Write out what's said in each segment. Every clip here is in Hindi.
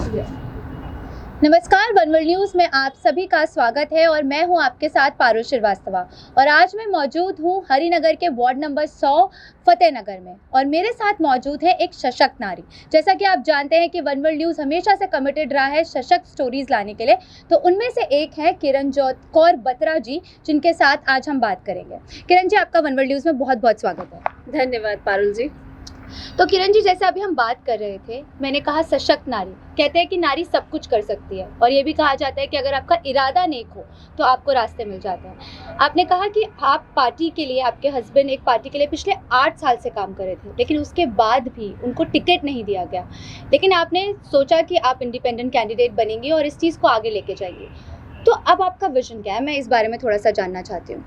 नमस्कार, वन वर्ल्ड न्यूज़ में आप सभी का स्वागत है और मैं हूं आपके साथ पारुल श्रीवास्तवा। और आज मैं मौजूद हूं हरिनगर के वार्ड नंबर 100 फतेहनगर में और मेरे साथ मौजूद है एक सशक्त नारी। जैसा कि आप जानते हैं कि वन वर्ल्ड न्यूज़ हमेशा से कमिटेड रहा है सशक्त स्टोरीज लाने के लिए, तो उनमें से एक है किरणजोत कौर बत्रा जी, जिनके साथ आज हम बात करेंगे। किरण जी, आपका वन वर्ल्ड न्यूज़ में बहुत बहुत स्वागत है। धन्यवाद पारुल जी। तो किरण जी, जैसे अभी हम बात कर रहे थे, मैंने कहा सशक्त नारी। कहते हैं कि नारी सब कुछ कर सकती है और ये भी कहा जाता है कि अगर आपका इरादा नेक हो तो आपको रास्ते मिल जाते हैं। आपने कहा कि आप पार्टी के लिए, आपके हस्बैंड एक पार्टी के लिए पिछले 8 साल से काम कर रहे थे, लेकिन उसके बाद भी उनको टिकट नहीं दिया गया। लेकिन आपने सोचा कि आप इंडिपेंडेंट कैंडिडेट बनेंगी और इस चीज़ को आगे लेके जाएंगी। तो अब आपका विजन क्या है? मैं इस बारे में थोड़ा सा जानना चाहती हूँ।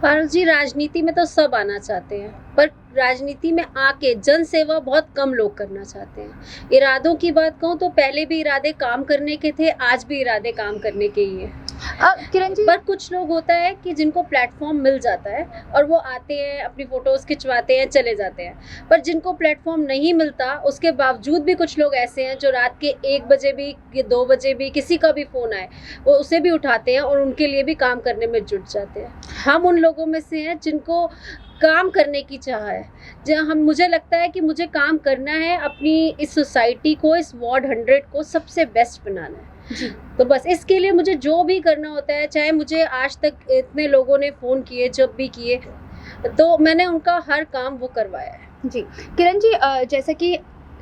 पारुल जी, राजनीति में तो सब आना चाहते हैं, पर राजनीति में आके जन सेवा बहुत कम लोग करना चाहते हैं। इरादों की बात कहूँ तो पहले भी इरादे काम करने के थे, आज भी इरादे काम करने के ही है। किरण जी, पर कुछ लोग होता है कि जिनको प्लेटफॉर्म मिल जाता है और वो आते हैं, अपनी फोटोज खिंचवाते हैं, चले जाते हैं। पर जिनको प्लेटफॉर्म नहीं मिलता, उसके बावजूद भी कुछ लोग ऐसे हैं जो रात के 1 बजे भी, 2 बजे भी, किसी का भी फ़ोन आए वो उसे भी उठाते हैं और उनके लिए भी काम करने में जुट जाते हैं। हम उन लोगों में से हैं जिनको काम करने की चाह है। मुझे लगता है कि मुझे काम करना है, अपनी इस सोसाइटी को, इस वार्ड 100 को सबसे बेस्ट बनाना है जी। तो बस इसके लिए मुझे जो भी करना होता है, चाहे मुझे आज तक इतने लोगों ने फ़ोन किए, जब भी किए, तो मैंने उनका हर काम वो करवाया है। जी किरण जी, जैसा कि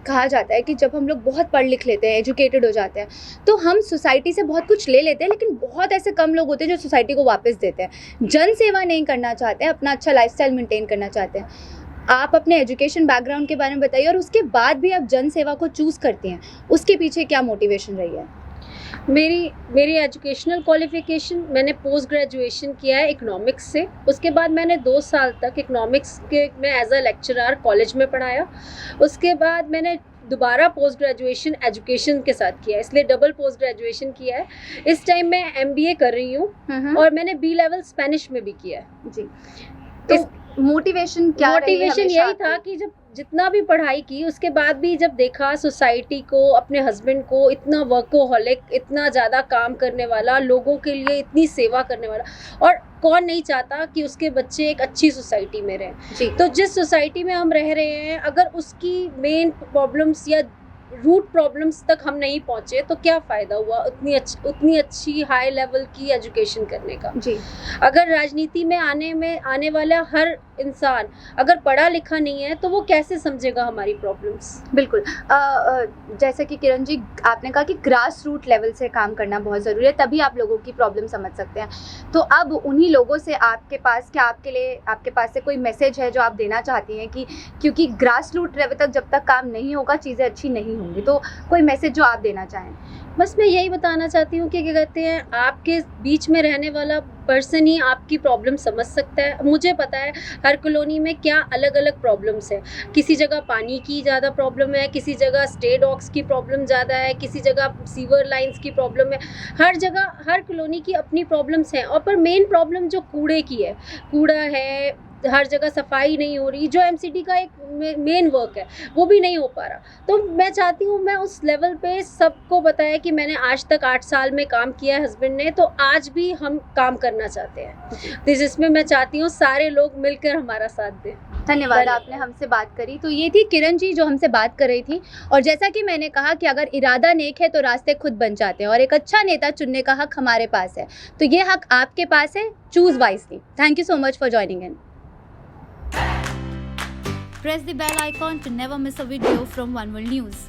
कहा जाता है कि जब हम लोग बहुत पढ़ लिख लेते हैं, एजुकेटेड हो जाते हैं, तो हम सोसाइटी से बहुत कुछ ले लेते हैं, लेकिन बहुत ऐसे कम लोग होते हैं जो सोसाइटी को वापस देते हैं। जन सेवा नहीं करना चाहते हैं, अपना अच्छा लाइफस्टाइल मेंटेन करना चाहते हैं। आप अपने एजुकेशन बैकग्राउंड के बारे में बताइए और उसके बाद भी आप जन सेवा को चूज़ करती हैं, उसके पीछे क्या मोटिवेशन रही है? मेरी एजुकेशनल क्वालिफिकेशन, मैंने पोस्ट ग्रेजुएशन किया है इकोनॉमिक्स से। उसके बाद मैंने 2 साल तक इकोनॉमिक्स के में एज अ लेक्चरर कॉलेज में पढ़ाया। उसके बाद मैंने दोबारा पोस्ट ग्रेजुएशन एजुकेशन के साथ किया है, इसलिए डबल पोस्ट ग्रेजुएशन किया है। इस टाइम मैं MBA कर रही हूँ और मैंने B लेवल स्पेनिश में भी किया है। जी, तो मोटिवेशन यही था कि जब जितना भी पढ़ाई की, उसके बाद भी जब देखा सोसाइटी को, अपने हस्बैंड को इतना वर्कोहॉलिक, इतना ज़्यादा काम करने वाला, लोगों के लिए इतनी सेवा करने वाला, और कौन नहीं चाहता कि उसके बच्चे एक अच्छी सोसाइटी में रहें। तो जिस सोसाइटी में हम रह रहे हैं, अगर उसकी मेन प्रॉब्लम्स या रूट प्रॉब्लम्स तक हम नहीं पहुंचे तो क्या फ़ायदा हुआ उतनी अच्छी हाई लेवल की एजुकेशन करने का। जी। अगर राजनीति में आने वाला हर इंसान अगर पढ़ा लिखा नहीं है तो वो कैसे समझेगा हमारी प्रॉब्लम्स? बिल्कुल। जैसे कि किरण जी, आपने कहा कि ग्रास रूट लेवल से काम करना बहुत ज़रूरी है, तभी आप लोगों की प्रॉब्लम समझ सकते हैं। तो अब उन्हीं लोगों से आपके पास से कोई मैसेज है जो आप देना चाहती हैं कि क्योंकि ग्रास रूट लेवल तक जब तक काम नहीं होगा, चीज़ें अच्छी नहीं होंगी, तो कोई मैसेज जो आप देना चाहें? बस मैं यही बताना चाहती हूँ कि क्या कहते हैं, आपके बीच में रहने वाला पर्सन ही आपकी प्रॉब्लम समझ सकता है। मुझे पता है हर कॉलोनी में क्या अलग अलग प्रॉब्लम्स है। किसी जगह पानी की ज़्यादा प्रॉब्लम है, किसी जगह स्टे डॉग्स की प्रॉब्लम ज़्यादा है, किसी जगह सीवर लाइंस की प्रॉब्लम है। हर जगह हर कॉलोनी की अपनी प्रॉब्लम्स हैं। और पर मेन प्रॉब्लम जो कूड़े की है, कूड़ा है, हर जगह सफाई नहीं हो रही, जो MCD का एक मेन वर्क है वो भी नहीं हो पा रहा। तो मैं चाहती हूँ मैं उस लेवल पे सबको बताया कि मैंने आज तक 8 साल में काम किया है हस्बैंड ने, तो आज भी हम काम करना चाहते हैं। तो जिसमें मैं चाहती हूँ सारे लोग मिलकर हमारा साथ दें। धन्यवाद, आपने हमसे बात करी। तो ये थी किरण जी जो हमसे बात कर रही थी। और जैसा कि मैंने कहा कि अगर इरादा नेक है तो रास्ते खुद बन जाते हैं और एक अच्छा नेता चुनने का हक हमारे पास है। तो ये हक आपके पास है, choose wisely. Thank you so much for joining in. Press the bell icon to never miss a video from One World News.